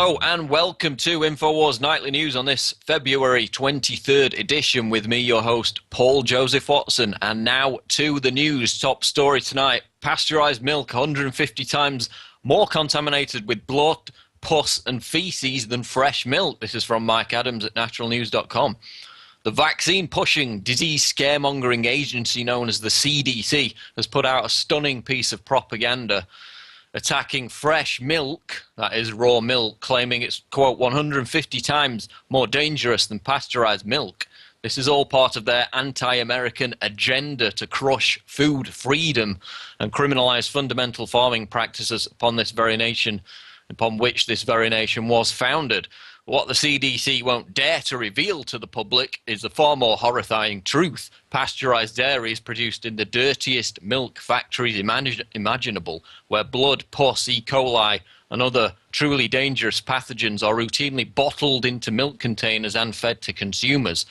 Hello and welcome to INFOWARS Nightly News on this February 23rd edition with me, your host, Paul Joseph Watson. And now to the news. Top story tonight, pasteurised milk 150 times more contaminated with blood, pus and faeces than fresh milk. This is from Mike Adams at naturalnews.com. The vaccine-pushing, disease scaremongering agency known as the CDC has put out a stunning piece of propaganda attacking fresh milk, that is raw milk, claiming it's, quote, 150 times more dangerous than pasteurized milk. This is all part of their anti-American agenda to crush food freedom and criminalize fundamental farming practices upon this very nation, upon which this very nation was founded. What the CDC won't dare to reveal to the public is the far more horrifying truth. Pasteurized dairy is produced in the dirtiest milk factories imaginable, where blood, pus, E. coli, and other truly dangerous pathogens are routinely bottled into milk containers and fed to consumers.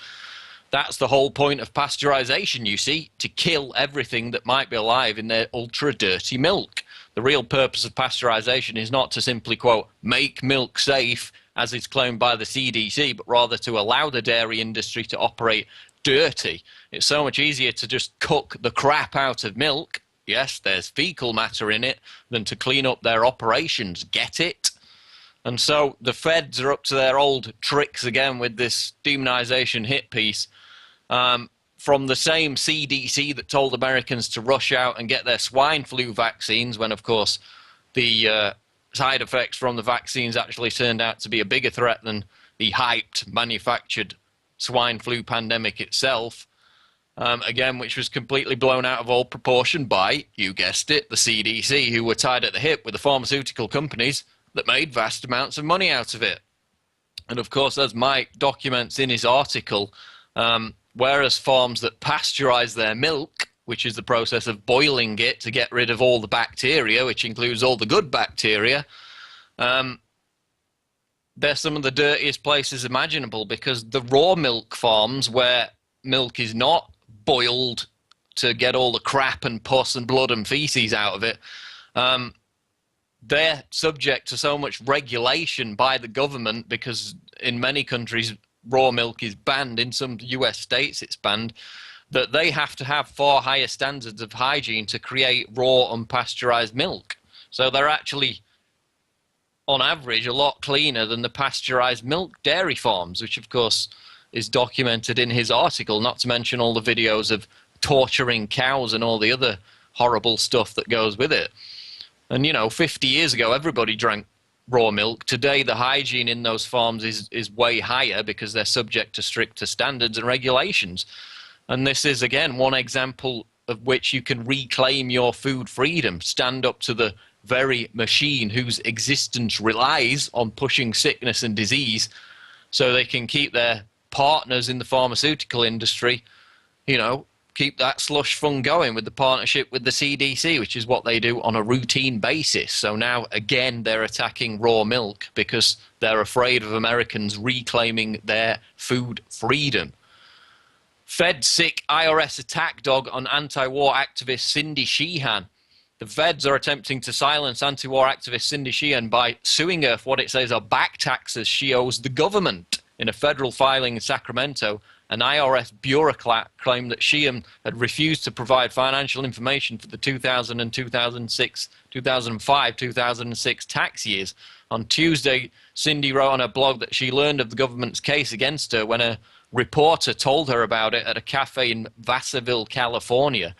That's the whole point of pasteurization, you see, to kill everything that might be alive in their ultra-dirty milk. The real purpose of pasteurization is not to simply, quote, make milk safe, as is claimed by the CDC, but rather to allow the dairy industry to operate dirty. It's so much easier to just cook the crap out of milk, yes, there's fecal matter in it, than to clean up their operations. Get it? And so the feds are up to their old tricks again with this demonization hit piece from the same CDC that told Americans to rush out and get their swine flu vaccines when, of course, the side effects from the vaccines actually turned out to be a bigger threat than the hyped, manufactured swine flu pandemic itself, again, which was completely blown out of all proportion by, you guessed it, the CDC, who were tied at the hip with the pharmaceutical companies that made vast amounts of money out of it. And of course, as Mike documents in his article, whereas farms that pasteurize their milk, which is the process of boiling it to get rid of all the bacteria, which includes all the good bacteria, they're some of the dirtiest places imaginable, because the raw milk farms where milk is not boiled to get all the crap and pus and blood and feces out of it, they're subject to so much regulation by the government, because in many countries raw milk is banned. In some US states it's banned, that they have to have far higher standards of hygiene to create raw unpasteurized milk. So they're actually, on average, a lot cleaner than the pasteurized milk dairy farms, which of course is documented in his article, not to mention all the videos of torturing cows and all the other horrible stuff that goes with it. And, you know, 50 years ago, everybody drank raw milk. Today, the hygiene in those farms is way higher because they're subject to stricter standards and regulations. And this is, again, one example of which you can reclaim your food freedom, stand up to the very machine whose existence relies on pushing sickness and disease so they can keep their partners in the pharmaceutical industry, you know, keep that slush fund going with the partnership with the CDC, which is what they do on a routine basis. So now, again, they're attacking raw milk because they're afraid of Americans reclaiming their food freedom. Fed sick IRS attack dog on anti-war activist Cindy Sheehan. The feds are attempting to silence anti-war activist Cindy Sheehan by suing her for what it says are back taxes she owes the government. In a federal filing in Sacramento, an IRS bureaucrat claimed that Sheehan had refused to provide financial information for the 2000 and 2006, 2005, 2006 tax years. On Tuesday, Cindy wrote on her blog that she learned of the government's case against her when a reporter told her about it at a cafe in Vassarville, California.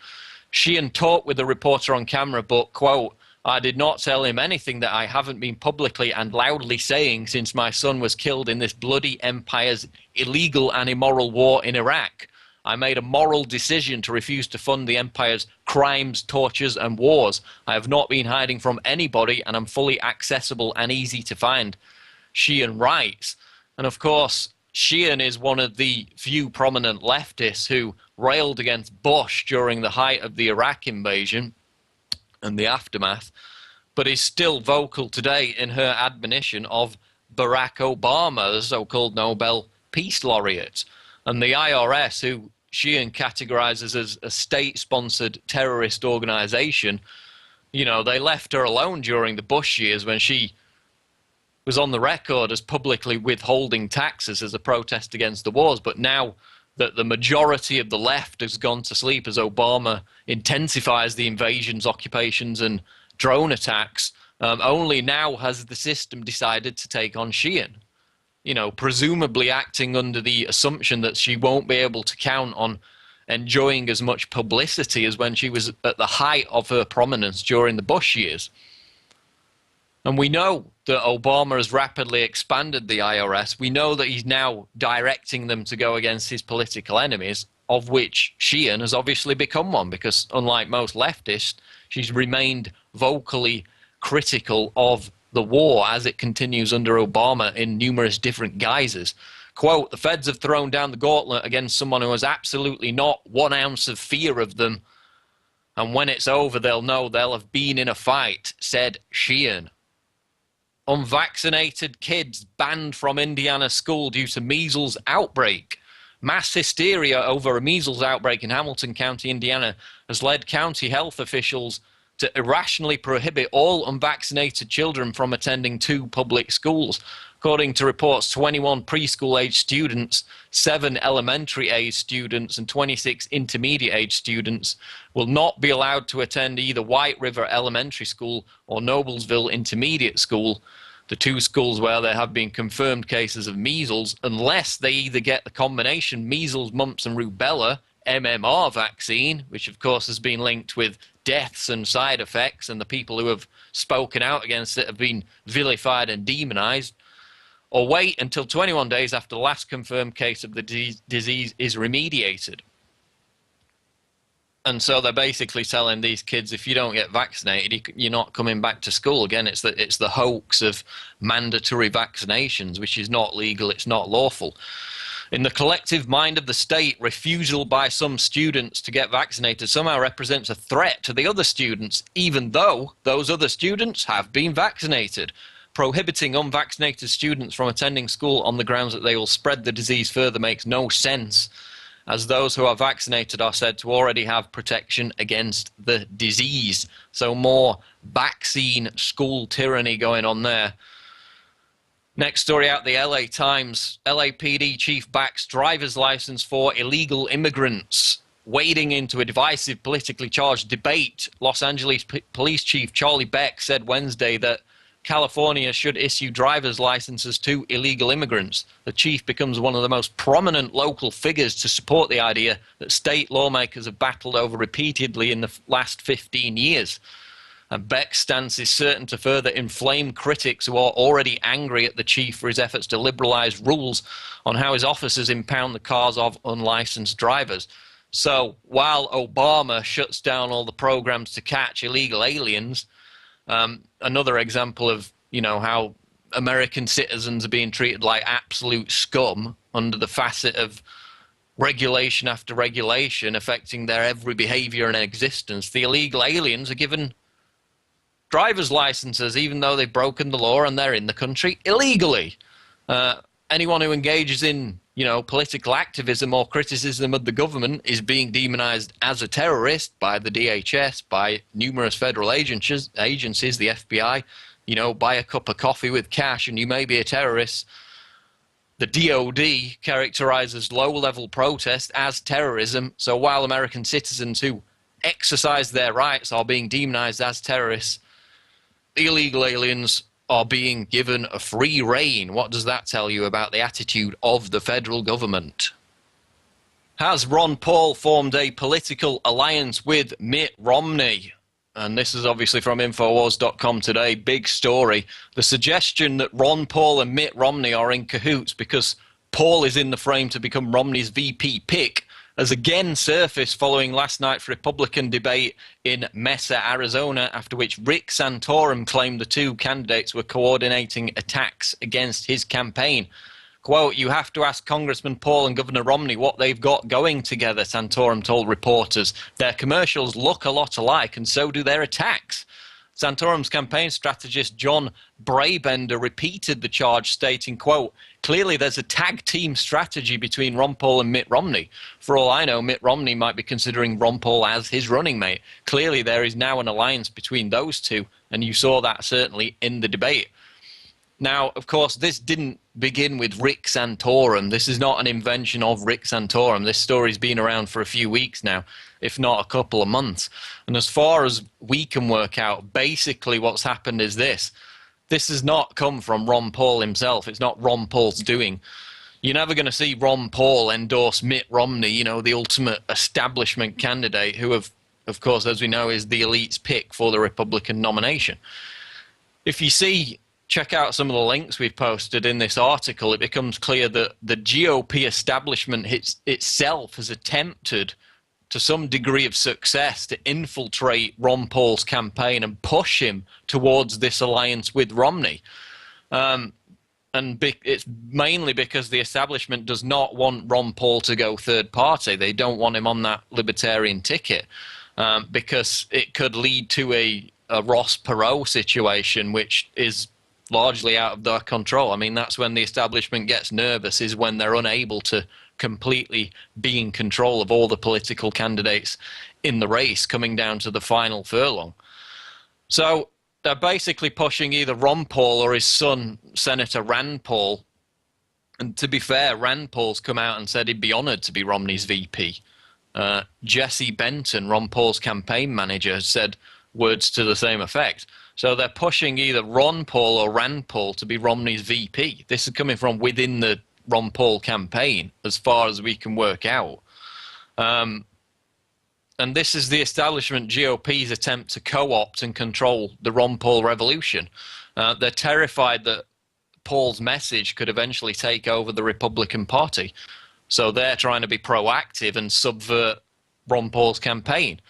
Sheehan talked with the reporter on camera, but, quote, I did not tell him anything that I haven't been publicly and loudly saying since my son was killed in this bloody empire's illegal and immoral war in Iraq. I made a moral decision to refuse to fund the empire's crimes, tortures, and wars. I have not been hiding from anybody, and I'm fully accessible and easy to find, Sheehan writes. And of course, Sheehan is one of the few prominent leftists who railed against Bush during the height of the Iraq invasion and the aftermath, but is still vocal today in her admonition of Barack Obama, the so-called Nobel Peace Laureate. And the IRS, who Sheehan categorizes as a state-sponsored terrorist organization, you know, they left her alone during the Bush years when she was on the record as publicly withholding taxes as a protest against the wars. But now that the majority of the left has gone to sleep as Obama intensifies the invasions, occupations, and drone attacks, only now has the system decided to take on Sheehan. You know, presumably acting under the assumption that she won't be able to count on enjoying as much publicity as when she was at the height of her prominence during the Bush years. And we know that Obama has rapidly expanded the IRS. We know that he's now directing them to go against his political enemies, of which Sheehan has obviously become one, because unlike most leftists, she's remained vocally critical of the war as it continues under Obama in numerous different guises. Quote, "The feds have thrown down the gauntlet against someone who has absolutely not 1 ounce of fear of them. And when it's over, they'll know they'll have been in a fight," said Sheehan. Unvaccinated kids banned from Indiana school due to measles outbreak. Mass hysteria over a measles outbreak in Hamilton County, Indiana, has led county health officials to irrationally prohibit all unvaccinated children from attending 2 public schools. According to reports, 21 preschool-age students, 7 elementary-age students, and 26 intermediate-age students will not be allowed to attend either White River Elementary School or Noblesville Intermediate School, the 2 schools where there have been confirmed cases of measles, unless they either get the combination measles, mumps, and rubella MMR vaccine, which of course has been linked with deaths and side effects, and the people who have spoken out against it have been vilified and demonized, or wait until 21 days after the last confirmed case of the disease is remediated. And so they're basically telling these kids, if you don't get vaccinated, you're not coming back to school. Again, it's the hoax of mandatory vaccinations, which is not legal, it's not lawful. In the collective mind of the state, refusal by some students to get vaccinated somehow represents a threat to the other students, even though those other students have been vaccinated. Prohibiting unvaccinated students from attending school on the grounds that they will spread the disease further makes no sense, as those who are vaccinated are said to already have protection against the disease. So more vaccine school tyranny going on there. Next story out, the LA Times. LAPD chief backs driver's license for illegal immigrants. Wading into a divisive, politically charged debate, Los Angeles Police Chief Charlie Beck said Wednesday that California should issue driver's licenses to illegal immigrants. The chief becomes one of the most prominent local figures to support the idea that state lawmakers have battled over repeatedly in the last 15 years. And Beck's stance is certain to further inflame critics who are already angry at the chief for his efforts to liberalize rules on how his officers impound the cars of unlicensed drivers. So while Obama shuts down all the programs to catch illegal aliens, another example of, you know, how American citizens are being treated like absolute scum under the facet of regulation after regulation affecting their every behavior and existence, the illegal aliens are given driver's licenses even though they've broken the law and they're in the country illegally. Anyone who engages in, you know, political activism or criticism of the government is being demonized as a terrorist by the DHS, by numerous federal agencies, the FBI. You know, buy a cup of coffee with cash and you may be a terrorist. The DOD characterizes low-level protest as terrorism. So while American citizens who exercise their rights are being demonized as terrorists, illegal aliens are being given a free rein. What does that tell you about the attitude of the federal government? Has Ron Paul formed a political alliance with Mitt Romney? And this is obviously from INFOWARS.com today. Big story. The suggestion that Ron Paul and Mitt Romney are in cahoots because Paul is in the frame to become Romney's VP pick has again surfaced following last night's Republican debate in Mesa, Arizona, after which Rick Santorum claimed the 2 candidates were coordinating attacks against his campaign. Quote, "You have to ask Congressman Paul and Governor Romney what they've got going together," Santorum told reporters. "Their commercials look a lot alike, and so do their attacks." Santorum's campaign strategist John Brabender repeated the charge, stating, quote, "Clearly there's a tag team strategy between Ron Paul and Mitt Romney. For all I know, Mitt Romney might be considering Ron Paul as his running mate. Clearly there is now an alliance between those two, and you saw that certainly in the debate." Now, of course, this didn't begin with Rick Santorum. This is not an invention of Rick Santorum. This story's been around for a few weeks now, if not a couple of months. And as far as we can work out, basically what's happened is this. This has not come from Ron Paul himself. It's not Ron Paul's doing. You're never going to see Ron Paul endorse Mitt Romney, you know, the ultimate establishment candidate who, of course, as we know, is the elite's pick for the Republican nomination. If you see... check out some of the links we've posted in this article, it becomes clear that the GOP establishment itself has attempted to some degree of success to infiltrate Ron Paul's campaign and push him towards this alliance with Romney. It's mainly because the establishment does not want Ron Paul to go third party. They don't want him on that libertarian ticket because it could lead to a Ross Perot situation, which is largely out of their control. I mean, that's when the establishment gets nervous, is when they're unable to completely be in control of all the political candidates in the race coming down to the final furlong. So they're basically pushing either Ron Paul or his son, Senator Rand Paul. And to be fair, Rand Paul's come out and said he'd be honored to be Romney's VP. Jesse Benton, Ron Paul's campaign manager, has said words to the same effect. So they're pushing either Ron Paul or Rand Paul to be Romney's VP. This is coming from within the Ron Paul campaign, as far as we can work out. And this is the establishment GOP's attempt to co-opt and control the Ron Paul revolution. They're terrified that Paul's message could eventually take over the Republican Party. So they're trying to be proactive and subvert Ron Paul's campaign.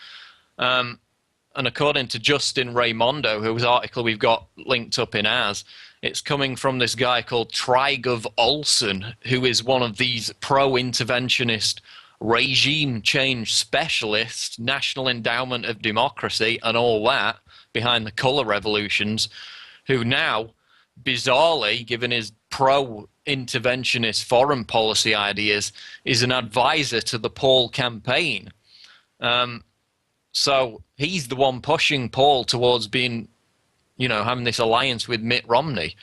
And according to Justin Raimondo, whose article we've got linked up in ours, it's coming from this guy called Trygov Olson, who is one of these pro-interventionist regime change specialists, National Endowment of Democracy and all that, behind the colour revolutions, who now, bizarrely, given his pro-interventionist foreign policy ideas, is an advisor to the Paul campaign. So he's the one pushing Paul towards being, you know, having this alliance with Mitt Romney.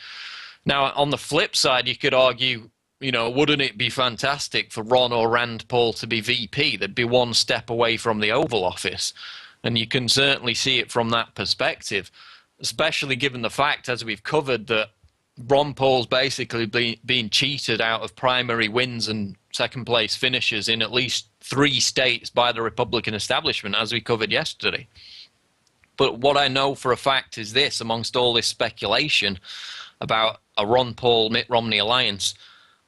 Now, on the flip side, you could argue, you know, wouldn't it be fantastic for Ron or Rand Paul to be VP? They'd be one step away from the Oval Office. And you can certainly see it from that perspective, especially given the fact, as we've covered, that Ron Paul's basically being cheated out of primary wins and second place finishes in at least 3 states by the Republican establishment, as we covered yesterday. But what I know for a fact is this, amongst all this speculation about a Ron Paul-Mitt Romney alliance,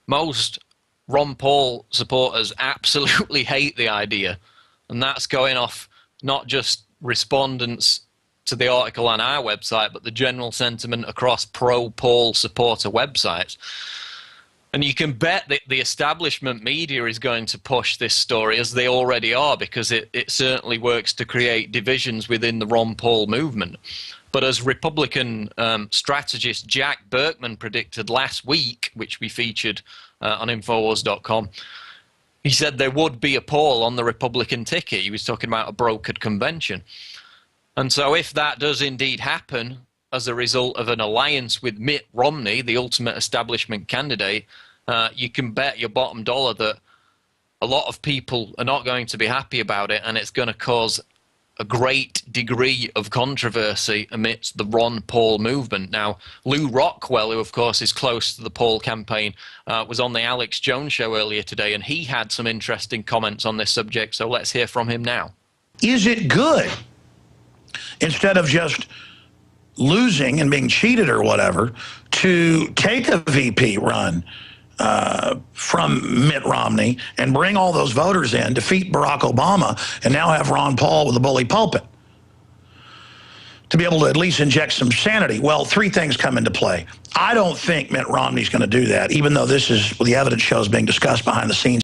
most Ron Paul supporters absolutely hate the idea. And that's going off not just respondents to the article on our website, but the general sentiment across pro-Paul supporter websites. And you can bet that the establishment media is going to push this story, as they already are, because it certainly works to create divisions within the Ron Paul movement. But as Republican strategist Jack Berkman predicted last week, which we featured on INFOWARS.com, he said there would be a Paul on the Republican ticket. He was talking about a brokered convention. And so if that does indeed happen as a result of an alliance with Mitt Romney, the ultimate establishment candidate, you can bet your bottom dollar that a lot of people are not going to be happy about it, and it's going to cause a great degree of controversy amidst the Ron Paul movement. Now, Lou Rockwell, who of course is close to the Paul campaign, was on the Alex Jones show earlier today, and he had some interesting comments on this subject, so let's hear from him now. Is it good, instead of just losing and being cheated or whatever, to take a VP run from Mitt Romney and bring all those voters in, defeat Barack Obama, and now have Ron Paul with a bully pulpit to be able to at least inject some sanity? Well, 3 things come into play. I don't think Mitt Romney's going to do that, even though this is, the evidence shows, being discussed behind the scenes.